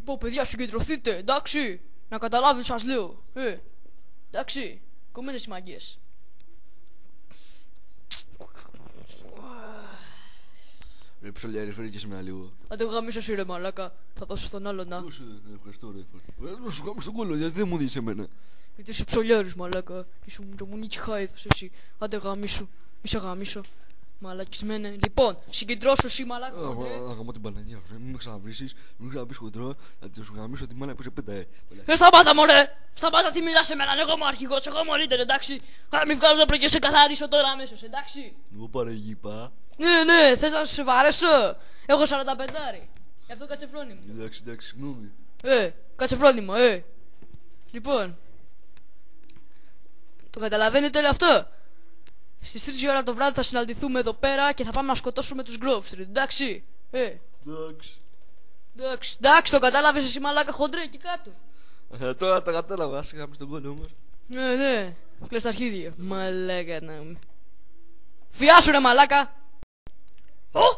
Λοιπόν, παιδιά, συγκεντρωθείτε, εντάξει. Να καταλάβετε, σας λέω. Εντάξει. Κομμένες οι μαγκές. Ρε ψωλιάρη, φέρε και σήμερα λίγο. Άντε γαμίσω εσύ ρε μαλάκα. Θα δώσω στον άλλο να. Ευχαριστώ ρε. Να σου γάμω στον κόλλο, γιατί δεν μου δεις εμένα. Γιατί είσαι ψωλιάρης μαλάκα. Είσαι το μουνίτσι χάιδος εσύ. Άντε γαμίσω. Είσαι γαμίσω. Μαλακισμένε. Λοιπόν, συγκεντρώσου εσύ μαλάκα. Αγαμώ την παναγία σου. Μην με ξαναβρίσεις, μην ξαναπείς χοντρό. Να σου γαμίσω τη μάνα που σε πέταε. Σταμάτα μωρέ! Σταμάτα τι μιλάς σε μένα, εγώ είμαι ο αρχηγός, εγώ είμαι ο leader, εντάξει. Μη βγάλω το πρωί και σε καθαρίσω τώρα αμέσως, εντάξει. Εγώ παραγίπα. Ναι, θες να σε βαρέσω. Έχω 45. Γι' αυτό κάτσε φρόνιμο. Εντάξει, συγγνώμη. Κάτσε φρόνιμο, Λοιπόν. Το καταλαβαίνετε όλο αυτό. Στις 3 η ώρα το βράδυ θα συναντηθούμε εδώ πέρα και θα πάμε να σκοτώσουμε τους Grove Street, εντάξει. Εντάξει, το κατάλαβες εσύ μαλάκα χοντρέ εκεί κάτω. Τώρα τα κατάλαβα, ας είχαμε στον κόλλο όμως. Ναι, κλαις τα αρχίδια. Μαλάκα να είμαι. Φιάσου ρε μαλάκα.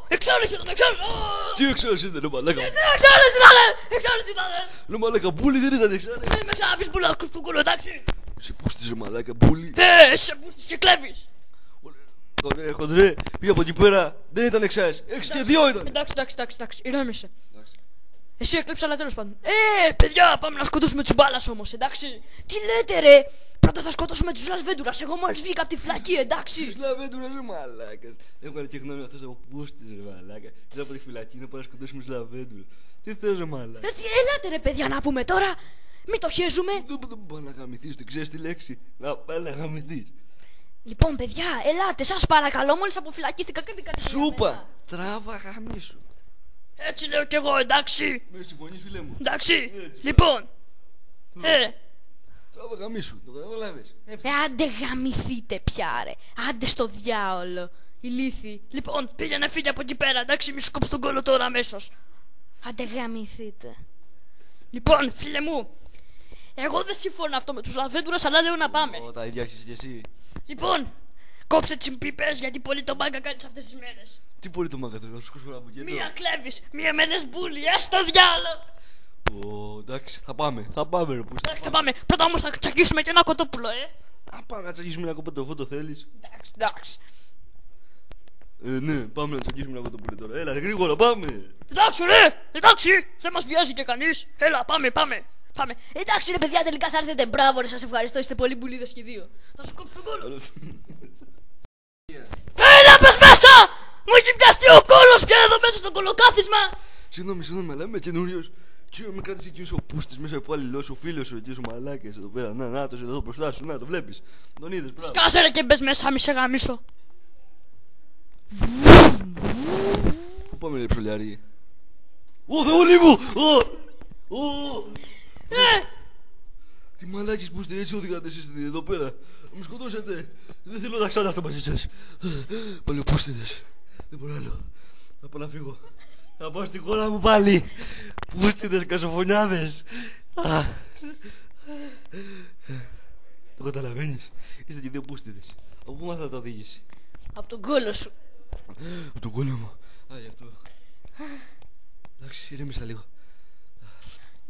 Εξάρτηση ήταν, Τι εξάρτηση ήταν, ρε μαλάκα. Εξάρτηση ήταν. Ρε μαλάκα, μπούλι δεν ήταν εξάρτηση. Με ξαναπείς πουλά στον κόλλο, εντάξει. Σε πούστησε μαλάκα, μπούλι. Σε πούστησε και κλέβεις. Ωραία, χοντρέ, πήγα από εκεί πέρα, δεν ήταν εξάρτηση. 6 και 2 ήταν. Εντάξει, ηρέμησε. Εσύ εκλέψα, αλλά τέλος πάντων. Παιδιά, πάμε να σκοτώσουμε τους μπάλας όμως, εντάξει. Τι λέτε ρε. Πρώτα θα σκοτώσουμε τους Λασβέντουρας. Εγώ μόλις βγήκα από τη φυλακή, εντάξει. Τους Λαβέντουρας ρε μαλάκας. Έβγαλε και γνώμη αυτός από πούστης ρε μαλάκα. Ήρθα από τη φυλακή να πάμε να σκοτώσουμε τους Λαβέντουρας. Τι θες ρε μαλάκα. Ελάτε ρε παιδιά να πούμε τώρα. Μην το χέζουμε. Δεν πάει να γαμηθείς, δεν ξέρεις τη λέξη. Να πάει να γαμηθείς. Λοιπόν παιδιά, ελάτε σας παρακαλώ. Μόλις αποφυλακίστηκα και δικά της. Σούπα, τράβα γαμίσου. Έτσι λέω κι εγώ, εντάξει. Με συμφωνείς φίλε μου. Εντάξει, λοιπόν. Τράβα γαμίσου, το καταλάβες. Άντε γαμηθείτε πια ρε. Άντε στο διάολο. Ηλίθι. Λοιπόν, πήγαινε φύγε από εκεί πέρα, εντάξει, μη σου κόψω τον κόλλο τώρα αμέσως. Άντε γαμηθείτε. Λοιπόν, φίλε μου, εγώ δεν συμφωνώ αυτό με τους Λαβέντουρας, αλλά λέω να πάμε. Τα ίδια έχεις και εσύ. Λοιπόν, κόψε τις πίπες γιατί πολύ το μάγκα κάνεις αυτές τις μέρες. Τι μπορεί το μάγκα να σου σκούσω ένα μπουκέτο. Μία κλέβεις, μία με λες μπούλι, στο διάλο. Εντάξει, θα πάμε ρε πούστη. Εντάξει, θα πάμε. Πρώτα όμως θα τσακίσουμε και ένα κοτόπουλο, Θα πάμε να τσακίσουμε ένα κοτόπουλο, το θέλεις. Εντάξει. Ναι, πάμε να τσακίσουμε ένα κοτόπουλο τώρα. Έλα, γρήγορα, πάμε. Εντάξει ρε, εντάξει, δεν μας βιάζει και κανείς. Έλα, πάμε. Εντάξει ρε παιδιά, τελικά θα έρθετε. Μπράβο ρε, σας ευχαριστώ, είστε πολύ μπουλίδες και δύο. Θα σου κόψω τον κόλλο. Έλα πες μέσα! Μου έχει πιαστεί ο κόλλος πια εδώ μέσα στο κολοκάθισμα. Συγγνώμη, αλλά είμαι καινούριος. Τι με κράτησε εκείνος ο πούστης μέσα από αλληλός, ο φίλος σου εκεί, ο μαλάκες εδώ πέρα. Να το εδώ μπροστά σου, να το βλέπεις. Τον είδες, μπράβο. Σκάσε ρε και μπες μέσα, μη σε γαμίσω. Πού πάμε ρε ψωλιάρι. Ω Θεόλη μου! Τι μαλάκες που είστε, έτσι οδηγάτε εσείς εδώ πέρα. Να μου σκοτώσετε. Δεν θέλω να ξανάρθω μαζί σας. Παλαιοπούστηδες. Δεν μπορώ άλλο. Θα πάω να φύγω. Θα πάω στην χώρα μου πάλι. Πούστηδες, κασοφωνιάδες. Το καταλαβαίνεις. Είστε και δύο πούστηδες. Από πού μάθατε οδήγηση? Από τον κόλλο σου. Από τον κόλλο μου. Γι' αυτό. Εντάξει, ηρέμησα λίγο.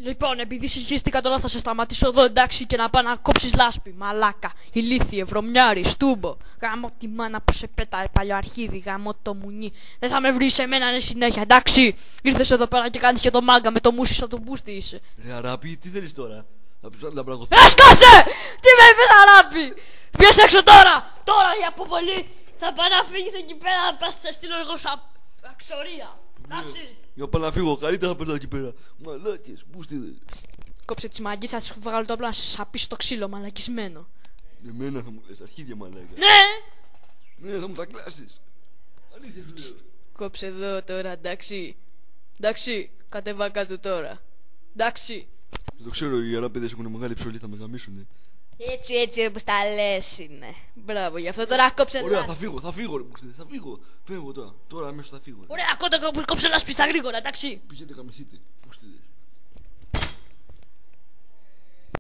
Λοιπόν, επειδή συγχύστηκα τώρα θα σε σταματήσω εδώ, εντάξει, και να πάω να κόψεις λάσπη. Μαλάκα, ηλίθιε, βρωμιάρι, στούμπο. Γαμώ τη μάνα που σε πέταε παλιό αρχίδι, γαμώ το μουνί. Δεν θα με βρεις σε μένα ναι συνέχεια, εντάξει. Ήρθες εδώ πέρα και κάνεις και το μάγκα με το μουσι σαν τον μπούστι είσαι. Ρε αράπη, τι θέλεις τώρα? Θα πεις να πραγωθώ. Έσκασε! Τι με είπες αράπη! Βγες έξω τώρα! Τώρα η αποβολή! Θα πάω να φύγεις εκεί πέρα, να πας σε στείλω εγώ σαν αξορία. Εντάξει. Για πάω να φύγω, καλύτερα θα πετάω εκεί πέρα. Μαλάκες, πούστηδες. Κόψε τις μαγκές, θα σου βγάλω το όπλο να σε σαπίσει το ξύλο, μαλακισμένο. Εμένα θα μου λες, αρχίδια μαλάκα. Ναι, θα μου τα κλάσεις. Αλήθεια σου λέω. Κόψε εδώ τώρα, εντάξει. Εντάξει, κατέβα κάτω τώρα. Εντάξει. Δεν το ξέρω, οι αράπηδες έχουν μεγάλη ψωλή, θα με γαμίσουνε. Έτσι όπως τα λες είναι. Μπράβο, γι' αυτό τώρα κόψε. Ωραία, θα φύγω ρε πούστηδες, θα φύγω. Φεύγω τώρα, αμέσως θα φύγω. Ωραία, κόψε λάσπη στα γρήγορα, εντάξει. Πηγαίνετε γαμηθείτε, πούστηδες.